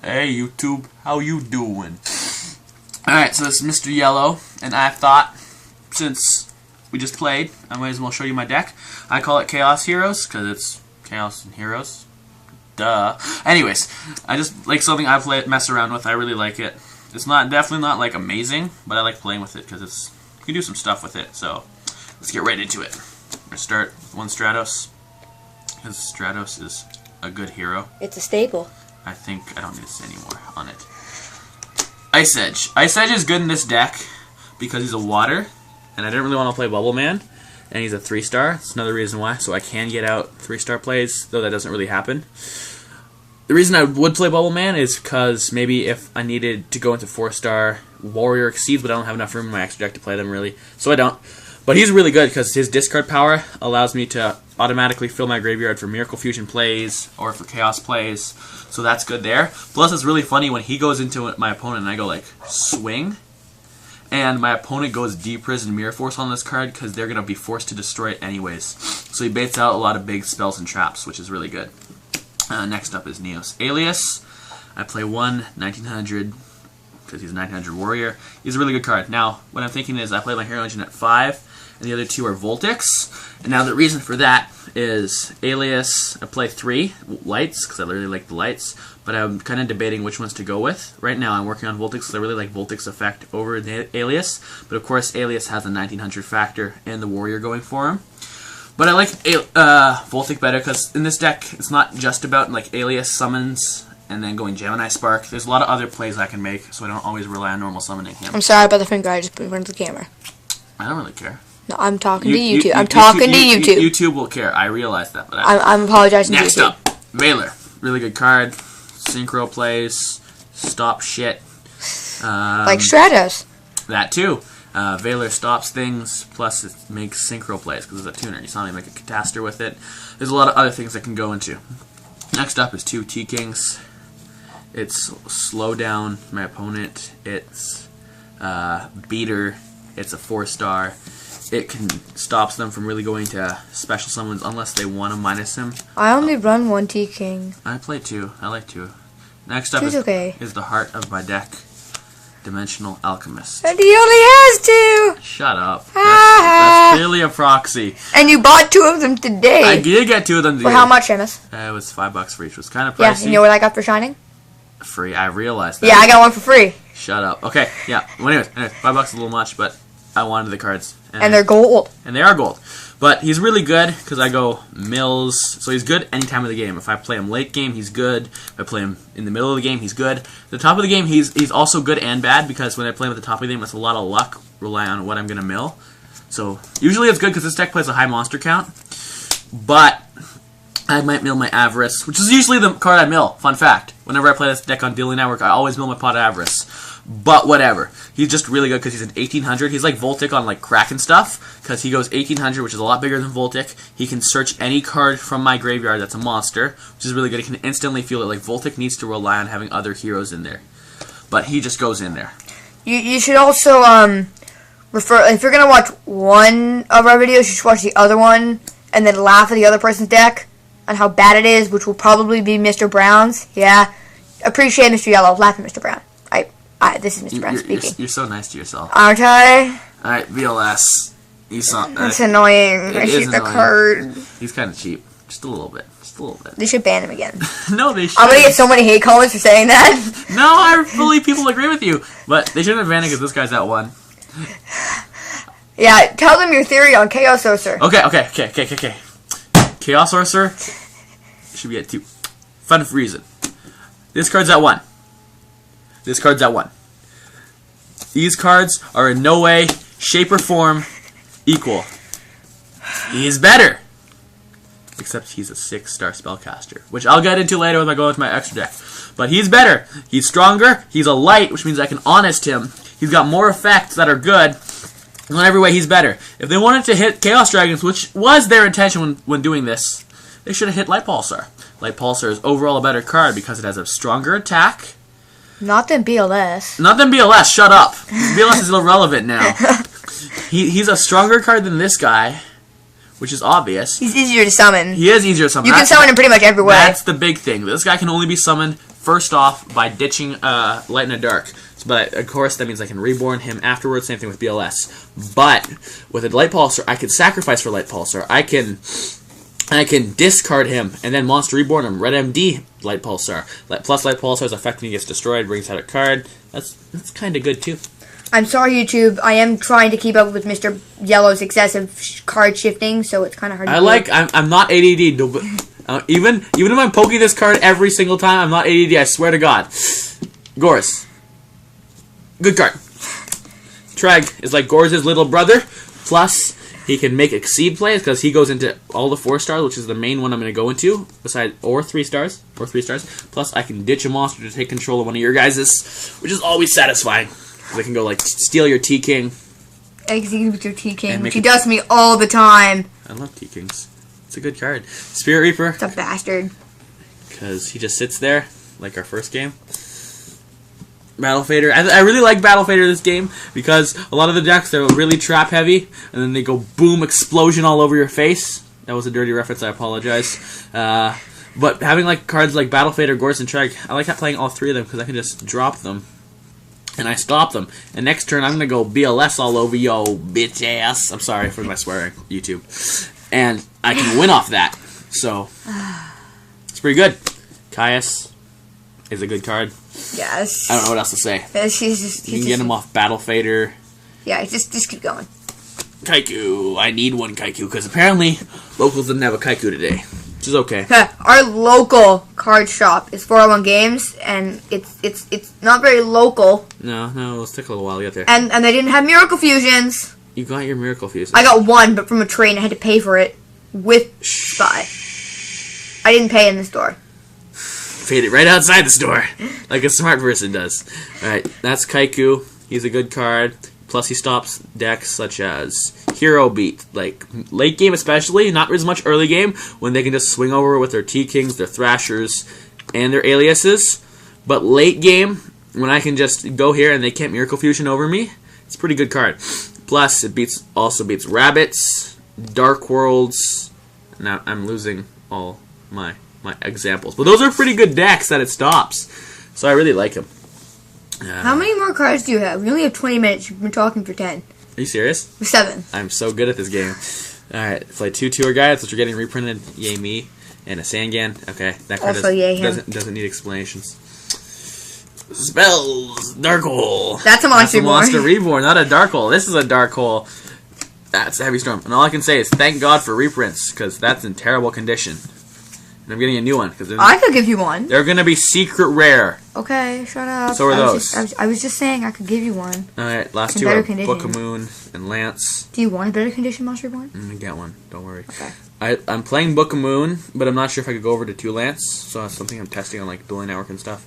Hey YouTube, how you doing? Alright, so this is Mr. Yellow, and I thought, since we just played, I might as well show you my deck. I call it Chaos Heroes, because it's Chaos and Heroes. Duh. Anyways, I just like something I mess around with. I really like it. It's definitely not like amazing, but I like playing with it because you can do some stuff with it. So let's get right into it. I'm gonna start with one Stratos, because Stratos is a good hero. It's a staple. I think I don't need to say any more on it. Ice Edge. Ice Edge is good in this deck because he's a water, and I didn't really want to play Bubble Man, and he's a 3-star. That's another reason why. So I can get out 3-star plays, though that doesn't really happen. The reason I would play Bubble Man is because maybe if I needed to go into 4-star Warrior Exceeds, but I don't have enough room in my extra deck to play them really, so I don't. But he's really good because his discard power allows me to automatically fill my graveyard for Miracle Fusion plays or for Chaos plays, so that's good there. Plus, it's really funny when he goes into my opponent and I go like, swing, and my opponent goes Deep Prison Mirror Force on this card because they're going to be forced to destroy it anyways. So he baits out a lot of big spells and traps, which is really good. Next up is Neos Alias. I play 1900 because he's a 1900 warrior. He's a really good card. Now, what I'm thinking is I play my Hero Engine at 5, and the other 2 are Voltix. And now the reason for that is Alias, I play 3 lights because I really like the lights, but I'm kind of debating which ones to go with. Right now I'm working on Voltix because I really like Voltix effect over the Alias, but of course Alias has a 1900 factor and the warrior going for him. But I like Voltic better because in this deck it's not just about like Alias summons and then going Gemini Spark. There's a lot of other plays I can make, so I don't always rely on normal summoning him. I'm sorry about the finger I just put in front of the camera. I don't really care. No, I'm talking to YouTube. I'm talking to YouTube. YouTube will care. I realize that. But I'm apologizing to YouTube. Next up, Valor. Really good card. Synchro plays. Stop shit. Like Stratos. That too. Valor stops things, plus it makes synchro plays because it's a tuner. You saw me make a Catastor with it. There's a lot of other things I can go into. Next up is 2 T-Kings. It's slow down my opponent. It's beater. It's a 4-star. It can stops them from really going to special summons unless they want to minus him. I only run 1 T-King. I play 2. I like 2. Next up is the heart of my deck, Dimensional Alchemist. And he only has 2! Shut up. That's clearly a proxy. And you bought 2 of them today. I did get 2 of them today. For how much, Amos? It was $5 for each. It was kind of pricey. Yeah, you know what I got for Shining? Free. I realized that. Yeah, I got 1 for free. Shut up. Okay, yeah. Well, anyways, $5 is a little much, but I wanted the cards. And they're gold. And they are gold. But he's really good because I go Mills. So he's good any time of the game. If I play him late game, he's good. If I play him in the middle of the game, he's good. At the top of the game, he's also good and bad because when I play him at the top of the game, it's a lot of luck. Rely on what I'm going to mill. So usually it's good because this deck plays a high monster count. But I might mill my Avarice, which is usually the card I mill. Fun fact. Whenever I play this deck on Daily Network, I always mill my pot of Avarice. But whatever. He's just really good because he's an 1800. He's like Voltic on like crack and stuff because he goes 1800, which is a lot bigger than Voltic. He can search any card from my graveyard that's a monster, which is really good. He can instantly feel it. Like Voltic needs to rely on having other heroes in there. But he just goes in there. You should also refer, if you're going to watch one of our videos, you should watch the other one and then laugh at the other person's deck on how bad it is, which will probably be Mr. Brown's. Yeah. Appreciate Mr. Yellow. Laugh at Mr. Brown. This is Mr. Brown speaking. You're so nice to yourself. Aren't I? Alright, VLS. That's annoying. I shoot the card. He's kind of cheap. Just a little bit. Just a little bit. They should ban him again. No, they should. I'm going to get so many hate comments for saying that. No, I believe people agree with you. But they shouldn't have banned him because this guy's at 1. Yeah, tell them your theory on Chaos Sorcerer. Okay. Chaos Sorcerer should be at 2. Fun reason. This card's at 1. This card's at 1. These cards are in no way, shape, or form equal. He is better. Except he's a 6-star spellcaster, which I'll get into later when I go into my extra deck. But he's better. He's stronger. He's a light, which means I can honest him. He's got more effects that are good. In every way, he's better. If they wanted to hit Chaos Dragons, which was their intention when doing this, they should have hit Light Pulsar. Light Pulsar is overall a better card because it has a stronger attack. Not than BLS. Not than BLS, shut up. BLS is irrelevant now. He's a stronger card than this guy, which is obvious. He's easier to summon. He is easier to summon. You can summon him pretty much every way. That's the big thing. This guy can only be summoned first off by ditching Light and Dark. But of course, that means I can reborn him afterwards. Same thing with BLS. But with a Light Pulsar, I can sacrifice for Light Pulsar. I can discard him and then Monster Reborn him. Red MD Light Pulsar. Plus Light Pulsar's effect when he gets destroyed brings out a card. That's kind of good too. I'm sorry, YouTube. I am trying to keep up with Mr. Yellow's excessive card shifting, so it's kind of hard to do. I'm not ADD. Even if I'm poking this card every single time, I'm not ADD. I swear to God. Gorz. Good card. Treg is like Gorz's little brother. Plus, he can make Exceed plays because he goes into all the 4 stars, which is the main one I'm going to go into. Or 3 stars. Plus, I can ditch a monster to take control of one of your guys's, which is always satisfying. They can go like steal your T-King. Execute with your T-King, which he does to me all the time. I love T-Kings. It's a good card. Spirit Reaper. It's a bastard. Because he just sits there, like our first game. Battle Fader. I really like Battle Fader this game because a lot of the decks, they're really trap heavy, and then they go boom, explosion all over your face. That was a dirty reference, I apologize. But having like cards like Battle Fader, Gorz, and Treg, I like playing all 3 of them because I can just drop them. And I stop them. And next turn, I'm going to go BLS all over yo, bitch ass. I'm sorry for my swearing, YouTube. And I can win off that. So, it's pretty good. Caius is a good card. Yes. I don't know what else to say. You can get him off Battle Fader. Yeah, just keep going. Kaiku. I need one Kaiku, because apparently locals didn't have a Kaiku today. Which is okay. Our local card shop is 401 Games, and it's not very local. No, it'll take a little while to get there. And they didn't have Miracle Fusions. You got your Miracle Fusions. I got one, but from a trade, and I had to pay for it with Spy. I didn't pay in the store. Paid it right outside the store, like a smart person does. Alright, that's Kaiku. He's a good card. Plus he stops decks such as Hero Beat, like late game especially, not as much early game, when they can just swing over with their T-Kings, their Thrashers, and their aliases. But late game, when I can just go here and they can't Miracle Fusion over me, it's a pretty good card. Plus, it also beats Rabbits, Dark Worlds. Now I'm losing all my examples. But those are pretty good decks that it stops. So I really like them. How many more cards do you have? We only have 20 minutes. You've been talking for 10. Are you serious? 7. I'm so good at this game. Alright, play 2 tour guides, which are getting reprinted. Yay me. And a Sangan. Okay, that card also yay him. doesn't need explanations. Spells! Dark Hole! That's a Monster Reborn. Monster Reborn, not a Dark Hole. This is a Dark Hole. That's a Heavy Storm. And all I can say is thank God for reprints, because that's in terrible condition. And I'm getting a new one. I could give you one. They're going to be secret rare. Okay, shut up. So are those. I was just saying I could give you one. Alright, last 2 are Book of Moon and Lance. Do you want a better condition Monster Reborn? I'm going to get one. Don't worry. Okay. I'm playing Book of Moon, but I'm not sure if I could go over to 2 Lance. So that's something I'm testing on like Dueling Network and stuff.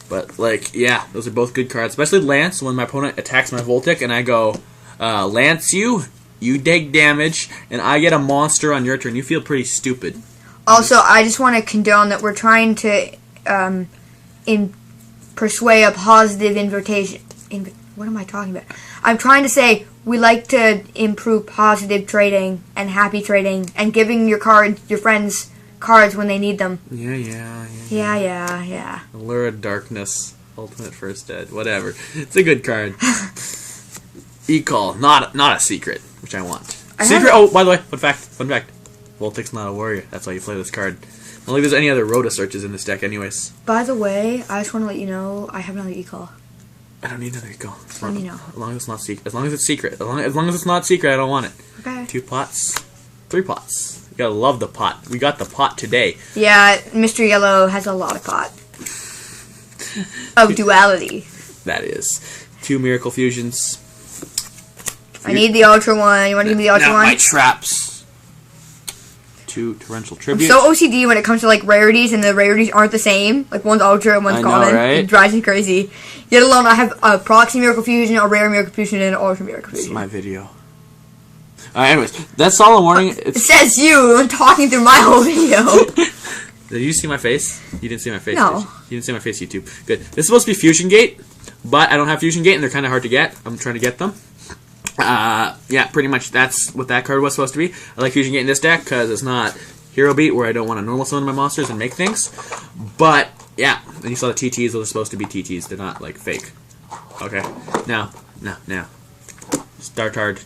But, like, yeah, those are both good cards. Especially Lance, when my opponent attacks my Voltic and I go, Lance you take damage, and I get a monster on your turn. You feel pretty stupid. Also, I just want to condone that we're trying to persuade a positive invitation. What am I talking about? I'm trying to say we like to improve positive trading and happy trading and giving your friends cards when they need them. Yeah. Allure of Darkness, Ultimate First Dead, whatever. It's a good card. E-Call, not a secret, which I want. Secret. Oh, by the way, fun fact. Voltic's not a warrior. That's why you play this card. I don't think there's any other Rhoda searches in this deck, anyways. By the way, I just want to let you know I have another E-Call. I don't need another E-Call. Let me know. As long as it's not secret. As long as it's secret. As long as it's not secret, I don't want it. Okay. 2 pots, 3 pots. You gotta love the pot. We got the pot today. Yeah, Mr. Yellow has a lot of pot. Of duality. That is. 2 Miracle Fusions. I need the Ultra one. You want to give me the Ultra one? My traps. 2 Torrential Tribute. I'm so OCD when it comes to like rarities, and the rarities aren't the same. Like one's Ultra and one's common. Right? It drives me crazy. Yet alone, I have a Proxy Miracle Fusion, a Rare Miracle Fusion, and an Ultra Miracle Fusion. This is my video. Anyways, that's all I'm warning. It says you. I'm talking through my whole video. Did you see my face? You didn't see my face, No. did you? You didn't see my face, YouTube. Good. This is supposed to be Fusion Gate, but I don't have Fusion Gate, and they're kind of hard to get. I'm trying to get them. Yeah, pretty much that's what that card was supposed to be. I like Fusion Gate in this deck because it's not Hero Beat where I don't want to normal summon my monsters and make things. But, yeah, and you saw the TTs, those are supposed to be TTs. They're not, like, fake. Okay, now. Star-Tard,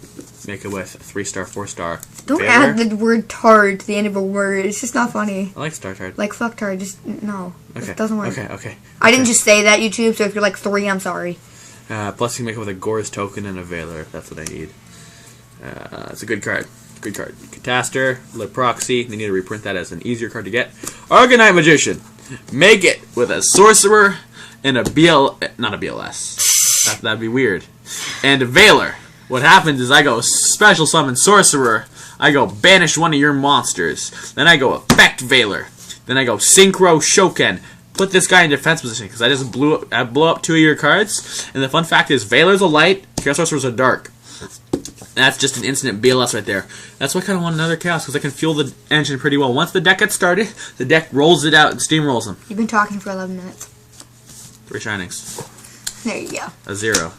make it with 3-star, 4-star. Don't Valor. add the word tard to the end of a word. It's just not funny. I like Star-Tard. Like fuck tard. Just no. Okay. It doesn't work. Okay. I didn't just say that, YouTube. So if you're like 3, I'm sorry. Plus, you can make it with a Gorz token and a Valor. That's what I need. It's a good card. Good card. Cataster, Leproxy. They need to reprint that as an easier card to get. Arcanite Magician. Make it with a Sorcerer and a not a BLS. That'd be weird. And a Valor. What happens is I go Special Summon Sorcerer. I go Banish one of your monsters. Then I go Effect Valor. Then I go Synchro Shoken. Put this guy in defense position because I just blew up 2 of your cards. And the fun fact is Valor's a light, Chaos Sorcerer's a dark. That's just an instant BLS right there. That's why I kind of want another Chaos because I can feel the engine pretty well. Once the deck gets started, the deck rolls it out and steamrolls them. You've been talking for 11 minutes. 3 Shinings. There you go. A 0.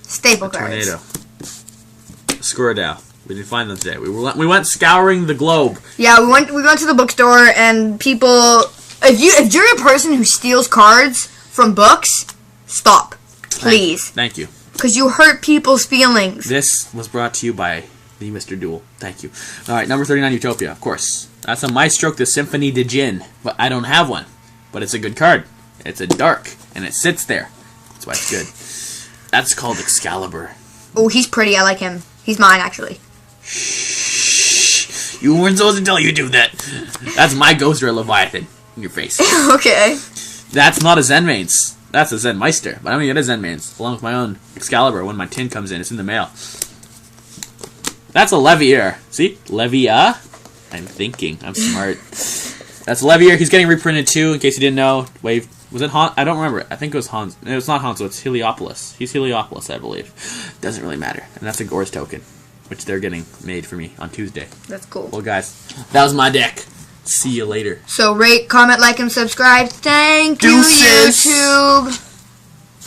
Staple A cards. Tornado. A Squirtle. We didn't find them today. We went scouring the globe. Yeah, we went to the bookstore and people. If you're a person who steals cards from books, stop, please. Thank you. Because you hurt people's feelings. This was brought to you by the Mr. Duel. Thank you. Alright, number 39, Utopia, of course. That's a Maestroke, the Symphony de Jin. But I don't have one. But it's a good card. It's a dark, and it sits there. That's why it's good. That's called Excalibur. Oh, he's pretty. I like him. He's mine, actually. Shh. You weren't supposed to tell you do that. That's my Ghost or Leviathan in your face. Okay. That's not a Zenmains. That's a Zen Meister. But I'm going to get a Zenmains, along with my own Excalibur when my tin comes in. It's in the mail. That's a Levier. See? Levia? I'm thinking. I'm smart. That's Levier. He's getting reprinted too, in case you didn't know. Wave. Was it Han? I don't remember. I think it was Hans. No, it's not Hanzo. It's Heliopolis. He's Heliopolis, I believe. Doesn't really matter. And that's a Gorz token, which they're getting made for me on Tuesday. That's cool. Well, guys, that was my deck. See you later. So rate, comment, like, and subscribe. Thank you, Deuces. YouTube.